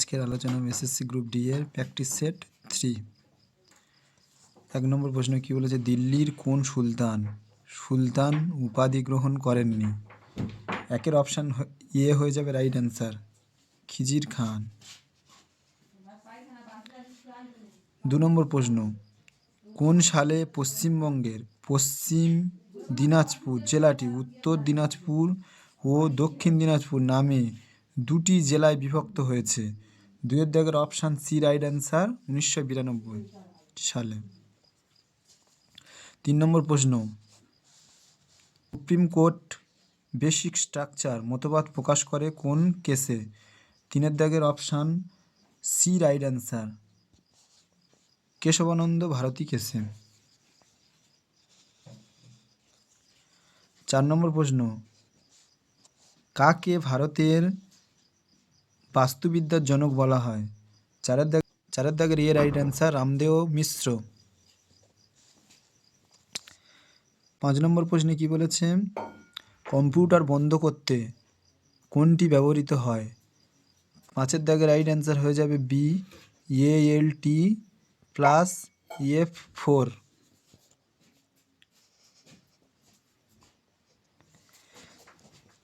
আজকের আলোচনা SSC group D এর প্র্যাকটিস সেট 3। 1 নম্বর প্রশ্ন কি বলেছে, দিল্লির কোন সুলতান উপাধি গ্রহণ করেননি? একের অপশান এ হয়ে যাবে রাইট অ্যান্সার, খিজির খান। 2 নম্বর প্রশ্ন, কোন সালে পশ্চিমবঙ্গের পশ্চিম দিনাজপুর জেলাটি উত্তর দিনাজপুর ও দক্ষিণ দিনাজপুর নামে দুটি জেলায় বিভক্ত হয়েছে? 2-এর দাগের অপশান সি রাইট অ্যান্সার, 1992 সালে। 3 নম্বর প্রশ্ন, সুপ্রিম কোর্ট বেসিক স্ট্রাকচার মতবাদ প্রকাশ করে কোন কেসে? 3-এর দাগের option C right answer, Kesavananda Bharati কেসে। 4 নম্বর প্রশ্ন, কাকে ভারতের বাস্তুবিদ্যার জনক বলা হয়? 4-এর দাগের এ রাইট অ্যান্সার, রামদেও মিশ্র। 5 নম্বর প্রশ্নে কি বলেছে, কম্পিউটার বন্ধ করতে কোনটি ব্যবহৃত হয়? 5-এর দাগের রাইট অ্যান্সার হয়ে যাবে বি, ALT+F4।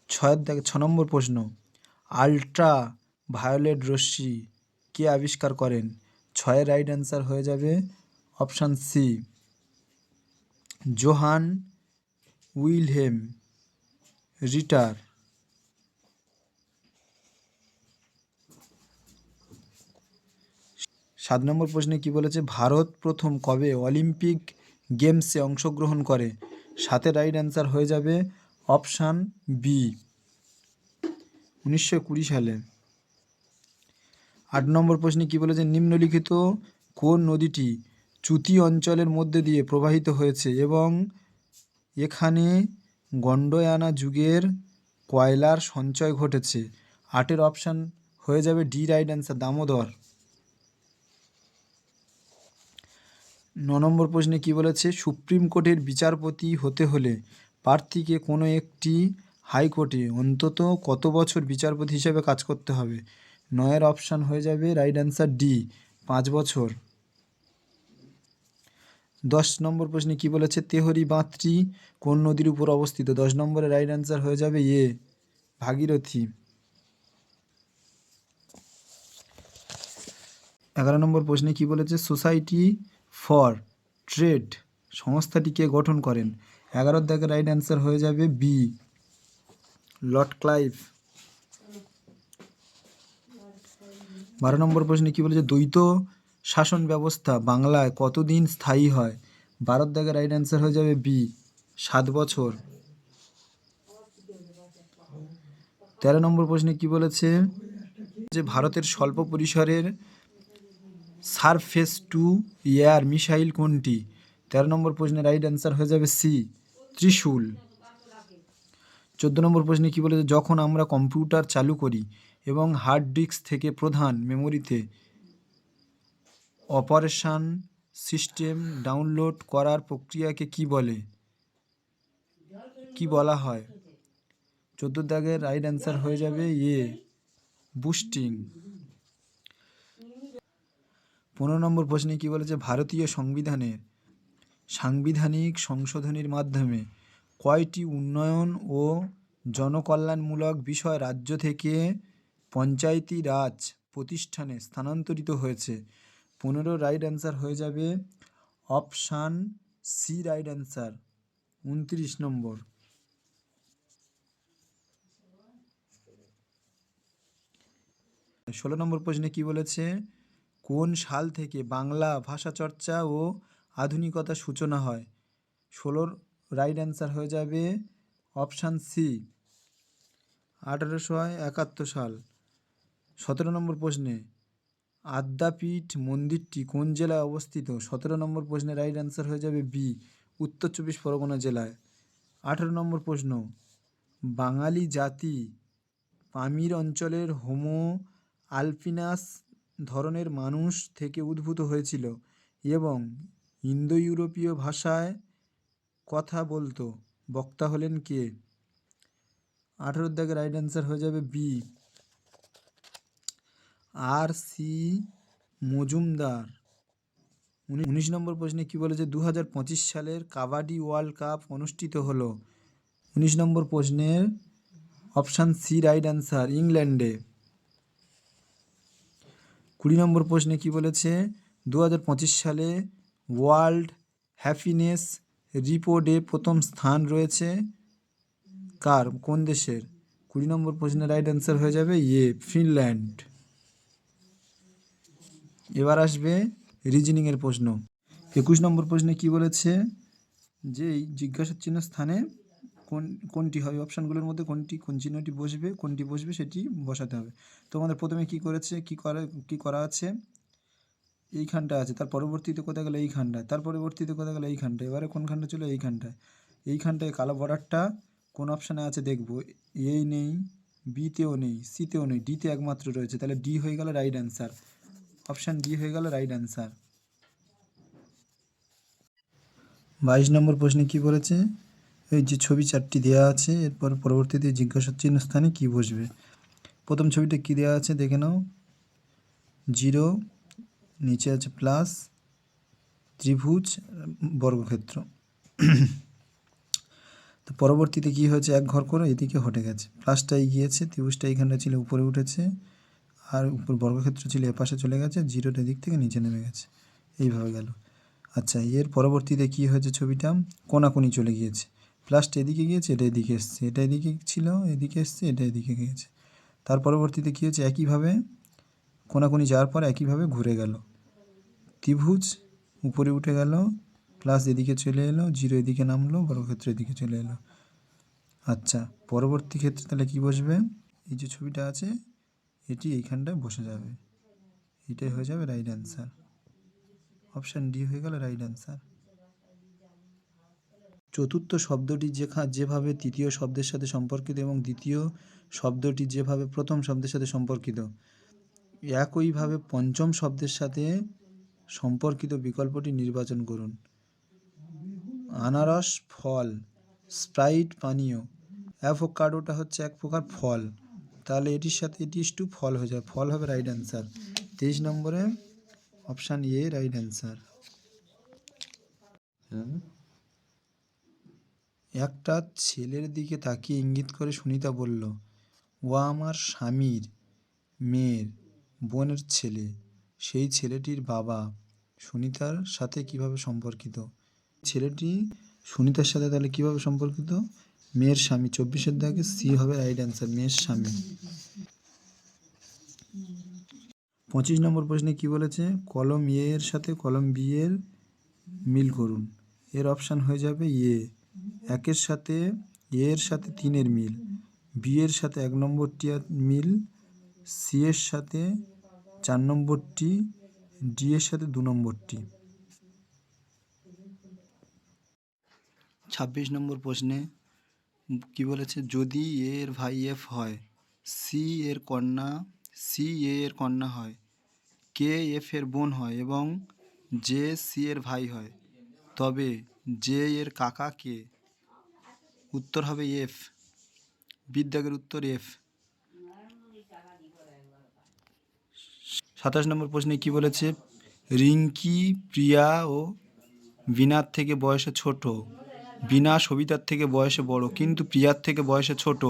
6 নম্বর প্রশ্ন, আল্ট্রা ভায়োলেট রশ্মি কে আবিষ্কার করেন? 6-এর রাইট অ্যান্সার হয়ে যাবে অপশান সি, জোহান উইলহেম রিটার। 7 নম্বর প্রশ্নে কি বলেছে, ভারত প্রথম কবে অলিম্পিক গেমসে অংশগ্রহণ করে? 7-এর রাইট অ্যান্সার হয়ে যাবে অপশান বি, 1920 সালে। 8 নম্বর প্রশ্নে কি বলেছে, নিম্নলিখিত কোন নদীটি চুতি অঞ্চলের মধ্যে দিয়ে প্রবাহিত হয়েছে এবং এখানে গন্ডয়ানা যুগের কয়লার সঞ্চয় ঘটেছে? 8-এর অপশান হয়ে যাবে ডি রাইট অ্যান্সার, দামোদর। 9 নম্বর প্রশ্নে কি বলেছে, সুপ্রিম কোর্টের বিচারপতি হতে হলে প্রার্থীকে কোনো একটি হাইকোর্টে অন্তত কত বছর বিচারপতি হিসেবে কাজ করতে হবে? 9-এর অপশান হয়ে যাবে রাইট অ্যান্সার ডি, 5 বছর। 10 নম্বর প্রশ্নে কি বলেছে, তেহরি বাঁধটি কোন নদীর উপর অবস্থিত? 10 নম্বরের রাইট অ্যান্সার হয়ে যাবে এ, ভাগীরথী। 11 নম্বর প্রশ্নে কি বলেছে, সোসাইটি ফর ট্রেড সংস্থাটিকে গঠন করেন? 11-এর দাগের রাইট অ্যান্সার হয়ে যাবে বি, লর্ড ক্লাইভ। 12 নম্বর প্রশ্নে কি বলেছে, দ্বৈত শাসন ব্যবস্থা বাংলায় কতদিন স্থায়ী হয়? 12-এর দাগের রাইট অ্যান্সার হয়ে যাবে বি, 7 বছর। 13 নম্বর প্রশ্নে কি বলেছে, যে ভারতের স্বল্প পরিসরের সারফেস টু এয়ার মিসাইল কোনটি? 13 নম্বর প্রশ্নের রাইট অ্যান্সার হয়ে যাবে সি, ত্রিশূল। 14 নম্বর প্রশ্নে কি বলেছে, যখন আমরা কম্পিউটার চালু করি এবং হার্ড ডিস্ক থেকে প্রধান মেমোরিতে অপারেশন সিস্টেম ডাউনলোড করার প্রক্রিয়াকে কি বলা হয়? 14 দাগের রাইট অ্যান্সার হয়ে যাবে এ, বুস্টিং। 15 নম্বর প্রশ্নে কি বলেছে, ভারতীয় সংবিধানের সাংবিধানিক সংশোধনীর মাধ্যমে কয়টি উন্নয়ন ও জনকল্যাণমূলক বিষয় রাজ্য থেকে পঞ্চায়েতি রাজ প্রতিষ্ঠানে স্থানান্তরিত হয়েছে? 15 রাইট অ্যান্সার হয়ে যাবে অপশান সি রাইট অ্যান্সার, 29 নম্বর। 16 নম্বর প্রশ্নে কি বলেছে, কোন সাল থেকে বাংলা ভাষা চর্চা ও আধুনিকতার সূচনা হয়? 16-র রাইট অ্যান্সার হয়ে যাবে অপশান সি, 1871 সাল। 17 নম্বর প্রশ্নে, আদ্যাপীঠ মন্দিরটি কোন জেলায় অবস্থিত? 17 নম্বর প্রশ্নের রাইট অ্যান্সার হয়ে যাবে বি, উত্তর 24 পরগনা জেলায়। 18 নম্বর প্রশ্ন, বাঙালি জাতি পামির অঞ্চলের হোমো আলপিনাস ধরনের মানুষ থেকে উদ্ভূত হয়েছিল এবং ইন্দো ইউরোপীয় ভাষায় কথা বলতো, বক্তা হলেন কে? 18 দাগের রাইট অ্যান্সার হয়ে যাবে বি, আর সি মজুমদার। 19 নম্বর প্রশ্নে কি বলেছে? 2025 সালের কাবাডি ওয়ার্ল্ড কাপ অনুষ্ঠিত হলো। 19 নম্বর প্রশ্নের অপশান সি রাইট অ্যান্সার, ইংল্যান্ডে। 20 নম্বর প্রশ্নে কি বলেছে? 2025 সালে ওয়ার্ল্ড হ্যাপিনেস রিপোর্টে প্রথম স্থান রয়েছে কার, কোন দেশের? 20 নম্বর প্রশ্নের রাইট অ্যান্সার হয়ে যাবে ফিনল্যান্ড। এবার আসবে রিজনিংয়ের প্রশ্ন। 21 নম্বর প্রশ্নে কি বলেছে? যে এই জিজ্ঞাসার চিহ্ন স্থানে কোনটি হবে, অপশানগুলোর মধ্যে কোন চিহ্নটি বসবে, কোনটি বসবে সেটি বসাতে হবে। তো আমাদের প্রথমে কি করেছে, কি করা আছে? এইখানটা আছে, তার পরবর্তীতে কোথায় গেল? এইখানটায়, তার পরবর্তীতে কোথায় গেল? এইখানটায়, এবারে কোনখানটা ছিল? এইখানটায় কালো বর্ডারটা কোন অপশানে আছে দেখব। এই নেই, বিতেও নেই, সিতেও নেই, ডিতে একমাত্র রয়েছে, তাহলে ডি হয়ে গেল রাইট অ্যান্সার। অপশান ডি হয়ে গেল রাইট অ্যান্সার। 22 নম্বর প্রশ্নে কি বলেছে? এই যে ছবি চারটি দেওয়া আছে, এরপর পরবর্তীতে জিজ্ঞাসার চিহ্ন স্থানে কি বসবে? প্রথম ছবিটা কি দেওয়া আছে দেখে নাও। 0, নিচে আছে প্লাস, ত্রিভুজ, বর্গক্ষেত্র। তো পরবর্তীতে কি হয়েছে? এক ঘর করে এদিকে হটে গেছে, প্লাসটা এগিয়েছে, ত্রিভুজটা এইখানটা ছিল উপরে উঠেছে, আর উপর বর্গক্ষেত্র ছিল এপাশে চলে গেছে, জিরোটা দিক থেকে নিচে নেমে গেছে, এইভাবে গেল। আচ্ছা, এর পরবর্তীতে কি হয়েছে? ছবিটা কোনাকুনি চলে গিয়েছে, প্লাসটা এদিকে গিয়েছে, এটা এদিকে এসছে, এটা এদিকে ছিল, এদিকে এসছে, এটা এদিকে গিয়েছে। তার পরবর্তীতে কী হয়েছে? একইভাবে কোনাকুনি যাওয়ার পর একইভাবে ঘুরে গেল, ত্রিভুজ উপরে উঠে গেল, প্লাস এদিকে চলে এলো, জিরো এদিকে নামলো, বর্গক্ষেত্র এদিকে চলে এলো। আচ্ছা, পরবর্তী ক্ষেত্রে তাহলে কি বসবে? এই যে ছবিটা আছে এটি এইখানটায় বসে যাবে, এটাই হয়ে যাবে রাইট অ্যান্সার। অপশান ডি হয়ে গেল রাইট অ্যান্সার। চতুর্থ শব্দটি যেভাবে তৃতীয় শব্দের সাথে সম্পর্কিত এবং দ্বিতীয় শব্দটি যেভাবে প্রথম শব্দের সাথে সম্পর্কিত, একইভাবে পঞ্চম শব্দের সাথে সম্পর্কিত বিকল্পটি নির্বাচন করুন। আনারস ফল, স্প্রাইট পানীয়, অ্যাভোকাডোটা হচ্ছে এক প্রকার ফল, তাহলে এটির সাথে এটি একটু ফল হয়ে যায়, ফল হবে রাইট অ্যান্সার। 23 নম্বরে অপশান এ রাইট অ্যান্সার। একটা ছেলের দিকে তাকিয়ে ইঙ্গিত করে সুনিতা বলল, ও আমার স্বামীর মেয়ের বোনের ছেলে। সেই ছেলেটির বাবা সুনিতার সাথে কিভাবে সম্পর্কিত? ছেলেটি সুনিতার সাথে তাহলে কিভাবে সম্পর্কিত? মেয়ের স্বামী, 24-এর দাগে সি হবে রাইট অ্যান্সার, মেয়ের স্বামী। 25 নম্বর প্রশ্নে কি বলেছে? কলম এ এর সাথে কলম বি এর মিল করুন। এর অপশান হয়ে যাবে এ, 1-এর সাথে এ এর সাথে 3-এর মিল, বি এর সাথে 1 নম্বরটি মিল, সি এর সাথে 4 নম্বরটি, ডি এর সাথে 2 নম্বরটি। 26 নম্বর প্রশ্নে কি বলেছে? যদি এ এর ভাই এফ হয়, সি এ এর কন্যা হয়, কে এফ এর বোন হয় এবং জে সি এর ভাই হয়, তবে জে এর কাকা কে? উত্তর হবে এফ, বিদ্যাগের উত্তর এফ। 27 নম্বর প্রশ্নে কি বলেছে? রিঙ্কি প্রিয়া ও বিনার থেকে বয়সে ছোট, বিনা সবিতার থেকে বয়সে বড়, কিন্তু প্রিয়ার থেকে বয়সে ছোট,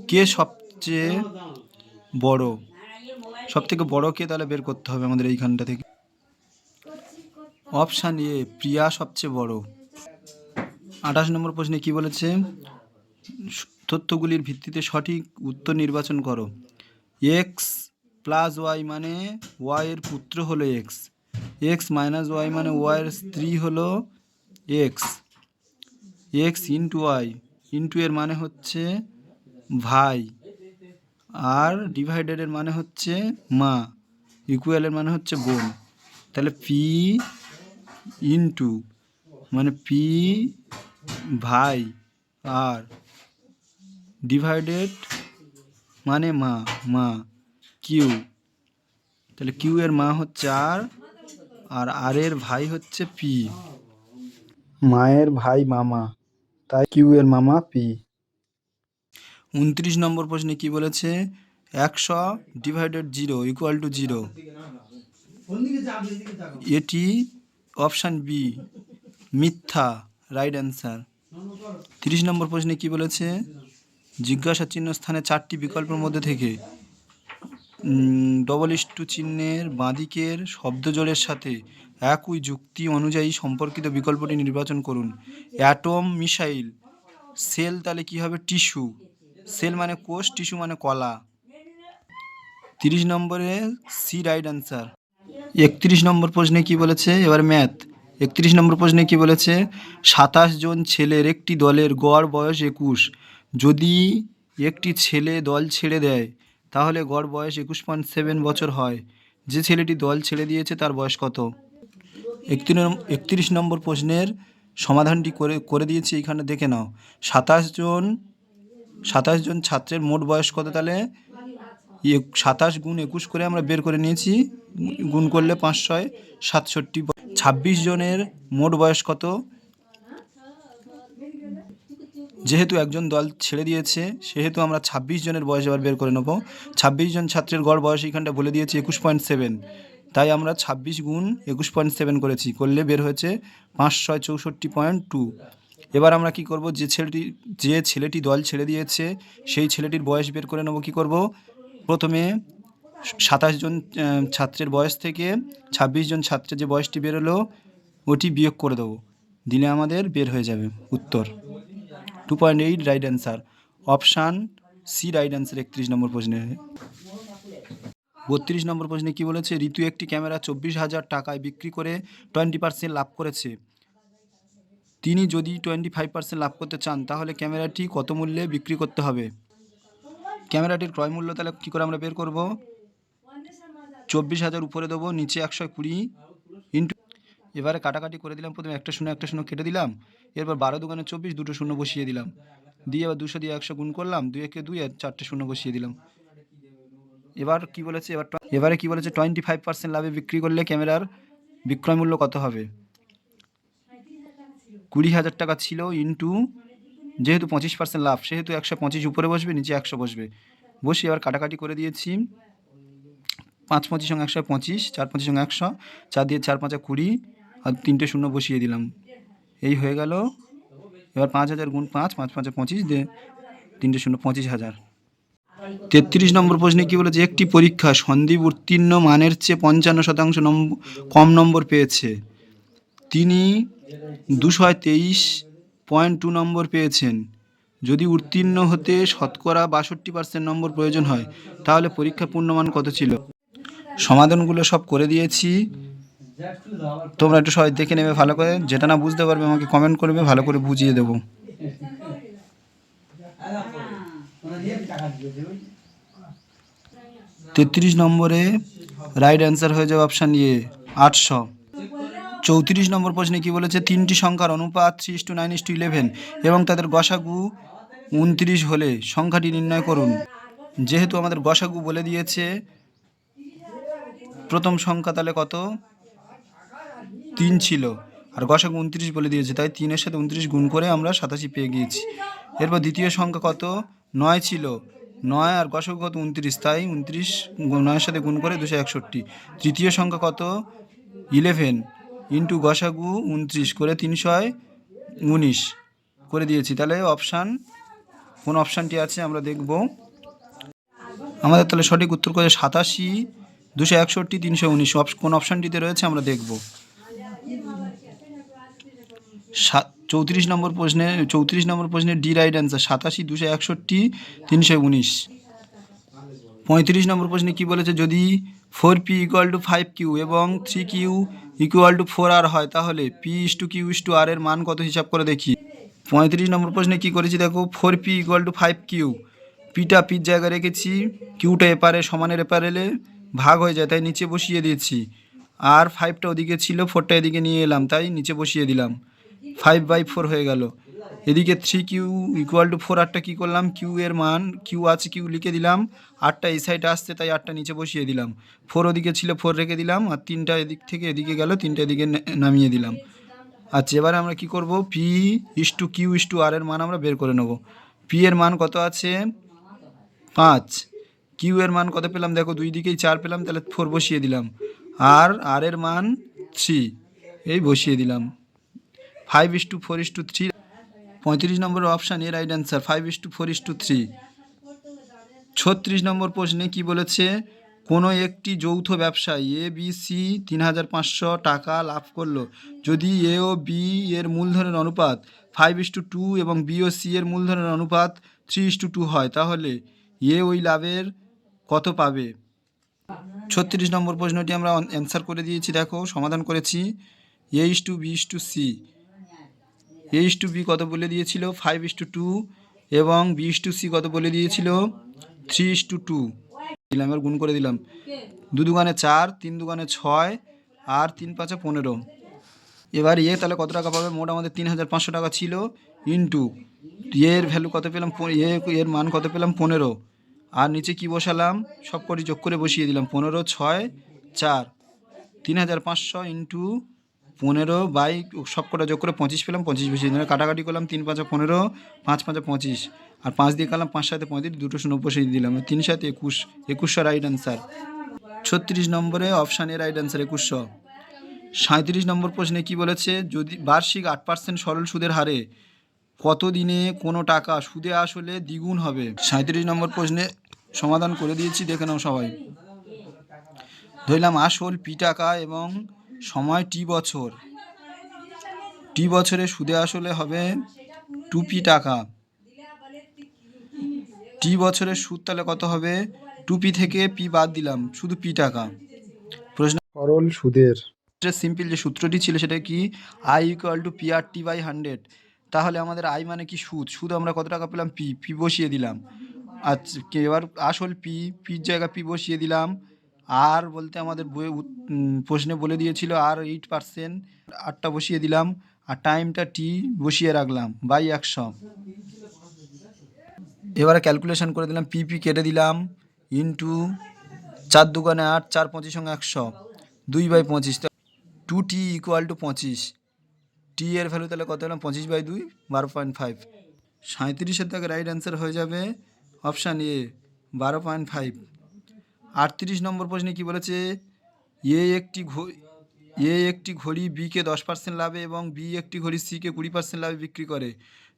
কে সবচেয়ে বড়? সব থেকে বড় কে তাহলে বের করতে হবে আমাদের এইখানটা থেকে। অপশান এ, প্রিয়া সবচেয়ে বড়। 28 নম্বর প্রশ্নে কি বলেছে? তথ্যগুলির ভিত্তিতে সঠিক উত্তর নির্বাচন করো। এক্স প্লাস ওয়াই মানে ওয়াই এর পুত্র হলো এক্স, এক্স মাইনাস ওয়াই মানে ওয়াই এর স্ত্রী হলো X, X into Y, into এর মানে হচ্ছে ভাই, আর ডিভাইডেডের মানে হচ্ছে মা, ইকুয়ালের মানে হচ্ছে বোন, তাহলে পি ইন্টু মানে পি ভাই, আর ডিভাইডেড মানে মা কিউ, তাহলে কিউ এর মা হচ্ছে আর আর এর ভাই হচ্ছে পি, মায়ের ভাই মামা, তাই কিউ এর মামা পি। 29 নম্বর প্রশ্নে কি বলেছে? 100/0 ইকুয়াল টু 0। এটি অপশান বি মিথ্যা, রাইট অ্যান্সার। 30 নম্বর প্রশ্নে কি বলেছে? জিজ্ঞাসা চিহ্ন স্থানে 4টি বিকল্পের মধ্যে থেকে ডবল চিহ্নের বাঁদিকের শব্দজোড়ের সাথে একই যুক্তি অনুযায়ী সম্পর্কিত বিকল্পটি নির্বাচন করুন। Atom, missile. সেল তাহলে কি হবে? টিস্যু। সেল মানে কোষ, টিস্যু মানে কলা। 30 নম্বরে সি রাইট অ্যান্সার। 31 নম্বর প্রশ্নে কি বলেছে? এবার ম্যাথ। 31 নম্বর প্রশ্নে কি বলেছে? 27 জন ছেলের একটি দলের গড় বয়স 21। যদি একটি ছেলে দল ছেড়ে দেয় তাহলে গড় বয়স 21.7 বছর হয়। যে ছেলেটি দল ছেড়ে দিয়েছে তার বয়স কত? 31 নম্বর প্রশ্নের সমাধানটি করে দিয়েছি, এখানে দেখে নাও। 27 জন ছাত্রের মোট বয়স কত? তাহলে 27 গুণ 21 করে আমরা বের করে নিয়েছি, গুণ করলে 5 6 67। 26 জনের মোট বয়স কত? যেহেতু একজন দল ছেড়ে দিয়েছে সেহেতু আমরা 26 জনের বয়স এবার বের করে নেব। 26 জন ছাত্রের গড় বয়স এখানটা বলে দিয়েছি 21.7, তাই আমরা 26 গুণ 21.7 করেছি, করলে বের হয়েছে 5 6 64.2। এবার আমরা কি করব? যে ছেলেটি দল ছেড়ে দিয়েছে সেই ছেলেটির বয়স বের করে নেব। কি করব? প্রথমে 27 জন ছাত্রের বয়স থেকে 26 জন ছাত্রের যে বয়সটি বেরোলো ওটি বিয়োগ করে দেবো, দিলে আমাদের বের হয়ে যাবে উত্তর 2.8 right answer. Option C right answer 31 number প্রশ্নে। 32 নম্বর প্রশ্নে কি বলেছে? ঋতু একটি ক্যামেরা 24,000 টাকায় বিক্রি করে 20% লাভ করেছে। তিনি যদি 25% লাভ করতে চান তাহলে ক্যামেরাটি কত মূল্যে বিক্রি করতে হবে? ক্যামেরাটির ক্রয় মূল্য তাহলে কী করে আমরা বের করব? 24,000 উপরে দেবো, নিচে 120 ইন্টু, এবারে কাটাকাটি করে দিলাম। প্রথমে একটা শূন্য কেটে দিলাম, এরপর 12 দুগুণে 24, দুটো শূন্য বসিয়ে দিলাম, দিয়ে এবার 200 দিয়ে 100 গুণ করলাম, 2 একে 2 আর 4টে শূন্য বসিয়ে দিলাম। এবার কি বলেছে? এবারে কি বলেছে? 25% লাভে বিক্রি করলে ক্যামেরার বিক্রয় মূল্য কত হবে? 20,000 টাকা ছিল, ইন্টু যেহেতু 25% লাভ সেহেতু 125 উপরে বসবে, নিচে 100 বসবে, বসে এবার কাটাকাটি করে দিয়েছি। 5 25 125, 4 25 100, 4 দিয়ে 4 5 20 আর 3টে শূন্য বসিয়ে দিলাম, এই হয়ে গেল। এবার 5,000 গুণ 5, 5 5 25 দিয়ে 3টে শূন্য 25,000। 33 নম্বর প্রশ্নে কি বলেছে? একটি পরীক্ষা সন্দীপ উত্তীর্ণ মানের চেয়ে 55% কম নম্বর পেয়েছে। তিনি 223.2 নম্বর পেয়েছেন। যদি উত্তীর্ণ হতে শতকরা 62% নম্বর প্রয়োজন হয় তাহলে পরীক্ষার পূর্ণমান কত ছিল? সমাধানগুলো সব করে দিয়েছি, তোমরা একটু সবাই দেখে নেবে ভালো করে, যেটা না বুঝতে পারবে আমাকে কমেন্ট করবে, ভালো করে বুঝিয়ে দেবো। 33 নম্বরে রাইট অ্যান্সার হয়ে যাবে অপশান এ 800। 34 নম্বর প্রশ্নে কি বলেছে? 3টি সংখ্যার অনুপাত 3:9:11 এবং তাদের গসাগু 29 হলে সংখ্যাটি নির্ণয় করুন। যেহেতু আমাদের গসাগু বলে দিয়েছে প্রথম সংখ্যা তাহলে কত? 3 ছিল, আর গসাগু 29 বলে দিয়েছে, তাই 3-এর সাথে 29 গুণ করে আমরা 87 পেয়ে গিয়েছি। এরপর দ্বিতীয় সংখ্যা কত? 9 ছিল, 9 আর গসাগু কত? 29, তাই 29 9-এর সাথে গুণ করে 261। তৃতীয় সংখ্যা কত? 11 ইন্টু গসাগু 29 করে 319 করে দিয়েছি। তাহলে কোন অপশানটি আছে আমরা দেখব। আমাদের তাহলে সঠিক উত্তর করে 87, 261, 319 কোন অপশানটিতে রয়েছে আমরা দেখব। 34 নম্বর প্রশ্নের ডি রাইট অ্যান্সার 87, 261, 319। 35 নম্বর প্রশ্নে কি বলেছে? যদি 4p = 5q এবং 3q = 4r হয় তাহলে p/q/r এর মান কত হিসাব করে দেখি। 35 নম্বর প্রশ্নে কি করেছি দেখো, 4p = 5q, পিটা পির জায়গায় রেখেছি, কিউটা এপারে সমানের এপারে এলে ভাগ হয়ে যায় তাই নিচে বসিয়ে দিয়েছি, আর 5টা ওদিকে ছিল, 4টা এদিকে নিয়ে এলাম তাই নিচে বসিয়ে দিলাম, 5/4 হয়ে গেল। এদিকে 3q = 4, আরটা কী করলাম? কিউ এর মান, কিউ আছে কিউ লিখে দিলাম, আটটা এই সাইডে আসছে তাই আটটা নিচে বসিয়ে দিলাম, 4 ওদিকে ছিল 4 রেখে দিলাম, আর 3টা এদিক থেকে এদিকে গেল, 3টা এদিকে নামিয়ে দিলাম। আচ্ছা, এবারে আমরা কি করব? p/q/r এর মান আমরা বের করে নেব। p এর মান কত আছে? 5, কিউ এর মান কত পেলাম দেখো, দুই দিকেই 4 পেলাম, তাহলে 4 বসিয়ে দিলাম। আর এর মান 3, এই বসিয়ে দিলাম। 5:4:3, 35 নম্বর অপশান এ রাইট অ্যান্সার, 5:4:3। 36 নম্বর প্রশ্নে কি বলেছে, কোনো একটি যৌথ ব্যবসায় এ বি সি 3,500 টাকা লাভ করলো। যদি এ ও বি এর মূলধনের অনুপাত 5:2 এবং বি ও সি এর মূলধনের অনুপাত 3:2 হয়, তাহলে এ ওই লাভের কত পাবে? 36 নম্বর প্রশ্নটি আমরা অ্যান্সার করে দিয়েছি, দেখো সমাধান করেছি। A:B:C, A:B কত বলে দিয়েছিল 5:2 এবং B:C কত বলে দিয়েছিল 3:2 দিলাম, এবার গুণ করে দিলাম। 2 দুগুণে 4, 3 দুগুণে 6 আর 3 5 15। এবার তাহলে কত টাকা পাবে? মোট আমাদের 3,500 টাকা ছিল, ইন্টু এর ভ্যালু কত পেলাম, এর মান কত পেলাম 15, আর নিচে কি বসালাম, সব কটি যোগ করে বসিয়ে দিলাম। 15, 6, 4, 3,500 ইন্টু 15 বাই সব কটা যোগ করে 25 পেলাম, 25 বসিয়ে দিলাম। কাটাকাটি করলাম, 3 5 15, 5 5 25, আর 5 দিয়ে কাটলাম, 5 7 35, দুটো শূন্য বসিয়ে দিলাম। 3 7 21, 2100 রাইট অ্যান্সার। 36 নম্বরে অপশান এ রাইট অ্যান্সার 2100। 37 নম্বর প্রশ্নে কি বলেছে, যদি বার্ষিক 8% সরল সুদের হারে কত দিনে কোনো টাকা সুদে আসলে দ্বিগুণ হবে? 37 নম্বর প্রশ্নে সমাধান করে দিয়েছি, দেখে নাও সবাই। ধরলাম আসল পি টাকা এবং সময় টি বছর, টি বছরে সুদে আসলে হবে 2p টাকা। টি বছরের সুদ তাহলে কত হবে, 2p থেকে পি বাদ দিলাম, শুধু পি টাকা। প্রশ্ন সরল সুদের সিম্পল যে সূত্রটি ছিল সেটা কি, I=PRT/100। তাহলে আমাদের আই মানে কি সুদ, সুদ আমরা কত টাকা পেলাম পি বসিয়ে দিলাম। আচ্ছা, এবার আসল পির জায়গা পি বসিয়ে দিলাম। আর বলতে আমাদের প্রশ্নে বলে দিয়েছিল আর 8%, আটটা বসিয়ে দিলাম, আর টাইমটা টি বসিয়ে রাখলাম বাই 100। এবারে ক্যালকুলেশন করে দিলাম, পি কেটে দিলাম, ইন্টু 4 দুগুণে 8, 4 25 100, 2/25, 2t = 25। টি এর ভ্যালু তাহলে কত হলাম 25/2, 12.5। 37-এর থেকে রাইট অ্যান্সার হয়ে যাবে অপশান এ 12.5। 38 নম্বর প্রশ্নে কি বলেছে, একটি ঘড়ি বিকে 10% লাভে এবং বি একটি ঘড়ি সিকে 20% লাভে বিক্রি করে।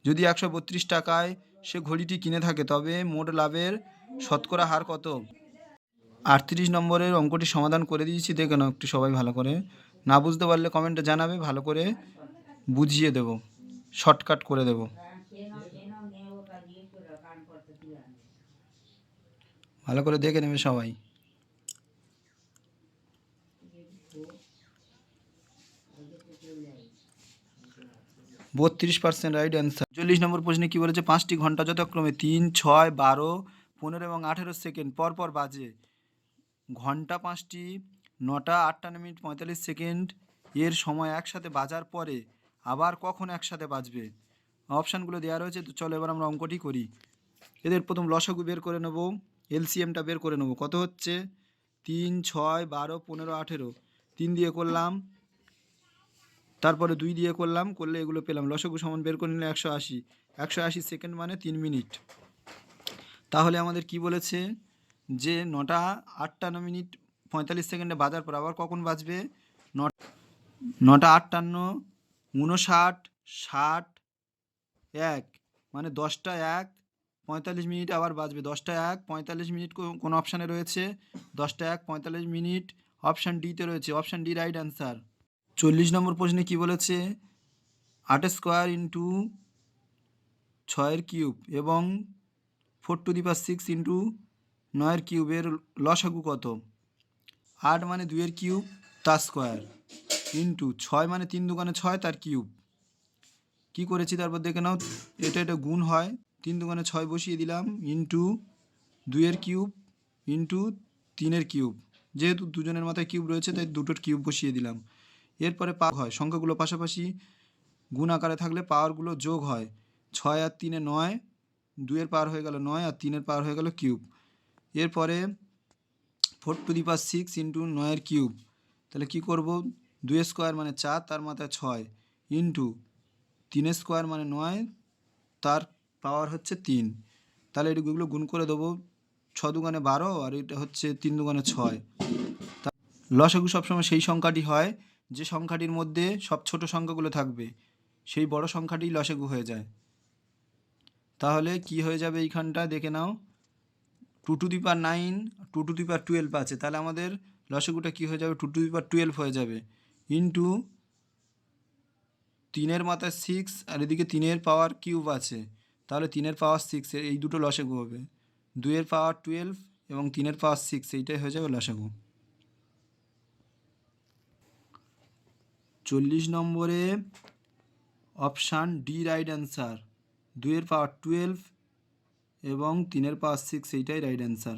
যদি 132 টাকায় সে ঘড়িটি কিনে থাকে, তবে মোট লাভের শতকরা হার কত? 38 নম্বরের অঙ্কটি সমাধান করে দিয়েছি, দেখে নাও একটু সবাই ভালো করে। না বুঝতে পারলে কমেন্টে জানাবে, ভালো করে বুঝিয়ে দেব, শর্টকাট করে দেব। ভালো করে দেখে নেবে সবাই। 32% রাইট অ্যান্সার। 40 নম্বর প্রশ্নে কি বলেছে, 5টি ঘন্টা যথাক্রমে 3, 6, 12, 15 এবং 18 সেকেন্ড পর পর বাজে। ঘন্টা 5টি 9টা 58 মিনিট 45 সেকেন্ড এর সময় একসাথে বাজার পরে আবার কখন একসাথে বাজবে? অপশানগুলো দেওয়া রয়েছে, তো চলো এবার আমরা অঙ্কটি করি। এদের প্রথম লসাগু বের করে নেব, এলসিএমটা বের করে নেব। কত হচ্ছে 3, 6, 12, 15, 18, 3 দিয়ে করলাম, তারপরে 2 দিয়ে করলাম, করলে এগুলো পেলাম। লসাগু সমান বের করে নিলে 180, 180 সেকেন্ড মানে 3 মিনিট। তাহলে আমাদের কি বলেছে, যে 9টা 58 মিনিট 45 সেকেন্ডে বাজার পর আবার কখন বাজবে, 9টা 58, 59, 60, 1 মানে 10টা 1 45 মিনিট আবার বাজবে। 10টা 1 45 মিনিট কোন অপশানে রয়েছে, 10টা 1 45 মিনিট অপশান ডিতে রয়েছে, অপশান ডি রাইট অ্যান্সার। 40 নম্বর প্রশ্নে কি বলেছে, 8² ইন্টু 6 কিউব এবং 4⁶ ইন্টু 9 কিউবের লসাগু কত? 8 মানে 2 কিউব তার স্কোয়ার, ইন্টু 6 মানে 3 দুগুণে 6 তার কিউব। কি করেছি তারপর দেখে নাও, এটা গুণ হয়, 3 দুগুণে 6 বসিয়ে দিলাম, ইন্টু 2 কিউব ইন্টু 3 কিউব। যেহেতু দুজনের মাথায় কিউব রয়েছে তাই দুটোর কিউব বসিয়ে দিলাম। এরপরে পাওয়ার হয়, সংখ্যাগুলো পাশাপাশি গুণ আকারে থাকলে পাওয়ারগুলো যোগ হয়। 6 আর 3 9, 2 পাওয়ার হয়ে গেল 9 আর 3 পাওয়ার হয়ে গেল কিউব। এরপরে 4⁶ ইন্টু 9 কিউব, তাহলে কি করব, 2 স্কোয়ার মানে 4 তার মাথায় 6 ইন্টু 3 স্কোয়ার মানে 9 তার পাওয়ার হচ্ছে 3। তাহলে এগুলো গুণ করে দেবো, 6×2 = 12 আর এটা হচ্ছে 3×2 = 6। লসাগু সবসময় সেই সংখ্যাটি হয় যে সংখ্যাটির মধ্যে সব ছোট সংখ্যাগুলো থাকবে, সেই বড় সংখ্যাটি লসাগু হয়ে যায়। তাহলে কি হয়ে যাবে এইখানটা দেখে নাও, 2^9 2^12 আছে, তাহলে আমাদের লসাগুটা কি হয়ে যাবে, 2^12 হয়ে যাবে, ইন্টু 3 মাথায় 6 আর এদিকে 3 পাওয়ার কিউব আছে, তাহলে 3 পাওয়ার 6 এই দুটো লসাগু হবে। 2 পাওয়ার 12 এবং 3 পাওয়ার 6 এইটাই হয়ে যাবে লসাগু। 40 নম্বরে অপশান ডি রাইট অ্যান্সার, 2 পাওয়ার 12 এবং 3 পাওয়ার 6 এইটাই রাইট অ্যান্সার।